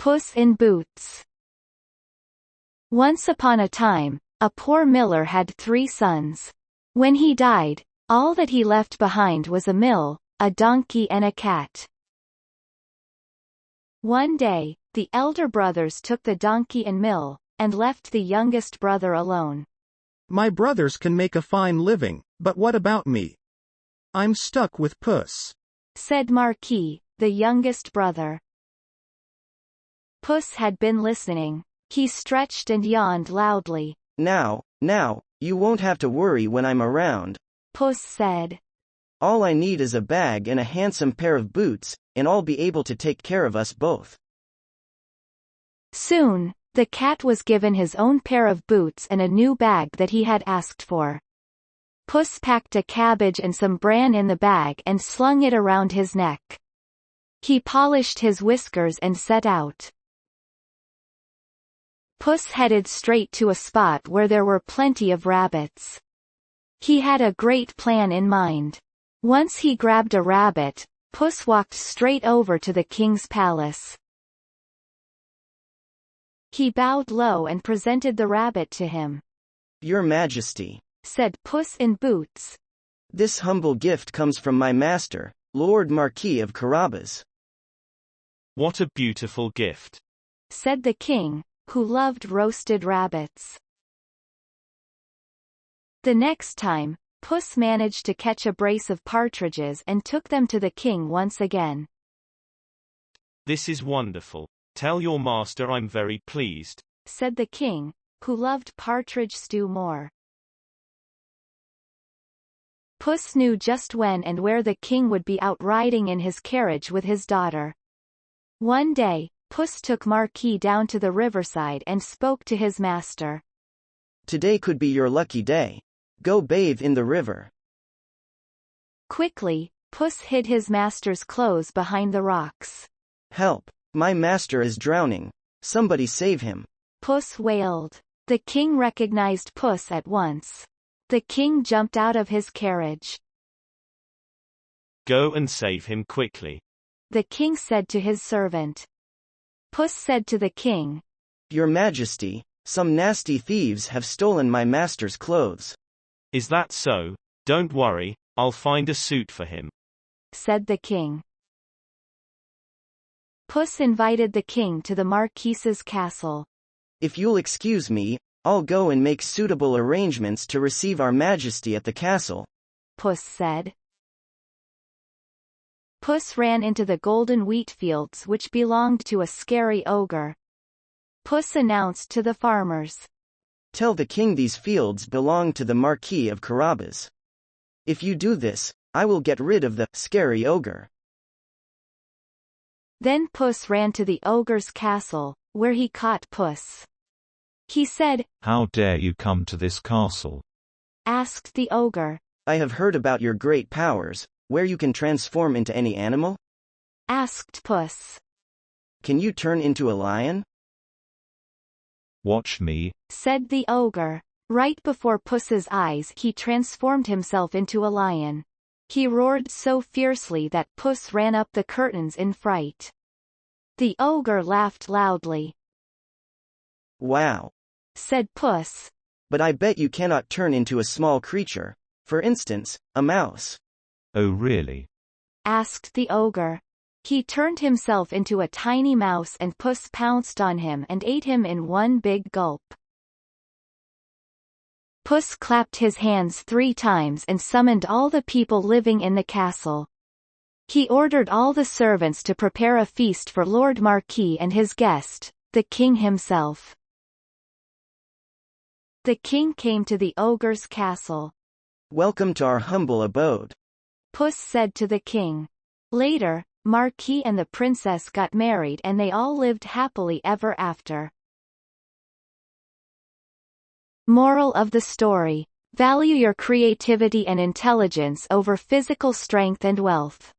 Puss in Boots. Once upon a time, a poor miller had 3 sons. When he died, all that he left behind was a mill, a donkey and a cat. One day, the elder brothers took the donkey and mill, and left the youngest brother alone. My brothers can make a fine living, but what about me? I'm stuck with Puss, said Marquis, the youngest brother. Puss had been listening. He stretched and yawned loudly. Now, you won't have to worry when I'm around, Puss said. All I need is a bag and a handsome pair of boots, and I'll be able to take care of us both. Soon, the cat was given his own pair of boots and a new bag that he had asked for. Puss packed a cabbage and some bran in the bag and slung it around his neck. He polished his whiskers and set out. Puss headed straight to a spot where there were plenty of rabbits. He had a great plan in mind. Once he grabbed a rabbit, Puss walked straight over to the king's palace. He bowed low and presented the rabbit to him. Your Majesty, said Puss in Boots. This humble gift comes from my master, Lord Marquis of Carabas. What a beautiful gift, said the king, who loved roasted rabbits. The next time, Puss managed to catch a brace of partridges and took them to the king once again. This is wonderful. Tell your master I'm very pleased, said the king, who loved partridge stew more. Puss knew just when and where the king would be out riding in his carriage with his daughter. One day, Puss took Marquis down to the riverside and spoke to his master. Today could be your lucky day. Go bathe in the river. Quickly, Puss hid his master's clothes behind the rocks. Help! My master is drowning. Somebody save him. Puss wailed. The king recognized Puss at once. The king jumped out of his carriage. Go and save him quickly, the king said to his servant. Puss said to the king, Your Majesty, some nasty thieves have stolen my master's clothes. Is that so? Don't worry, I'll find a suit for him, said the king. Puss invited the king to the Marquis's castle. If you'll excuse me, I'll go and make suitable arrangements to receive our Majesty at the castle, Puss said. Puss ran into the golden wheat fields which belonged to a scary ogre. Puss announced to the farmers. Tell the king these fields belong to the Marquis of Carabas. If you do this, I will get rid of the scary ogre. Then Puss ran to the ogre's castle, where he caught Puss. He said, How dare you come to this castle? Asked the ogre. I have heard about your great powers, where you can transform into any animal? Asked Puss. Can you turn into a lion? Watch me, said the ogre. Right before Puss's eyes he transformed himself into a lion. He roared so fiercely that Puss ran up the curtains in fright. The ogre laughed loudly. Wow, said Puss. But I bet you cannot turn into a small creature, for instance, a mouse. Oh really? Asked the ogre. He turned himself into a tiny mouse and Puss pounced on him and ate him in one big gulp. Puss clapped his hands 3 times and summoned all the people living in the castle. He ordered all the servants to prepare a feast for Lord Marquis and his guest, the king himself. The king came to the ogre's castle. Welcome to our humble abode, Puss said to the king. Later, Marquis and the princess got married and they all lived happily ever after. Moral of the story: value your creativity and intelligence over physical strength and wealth.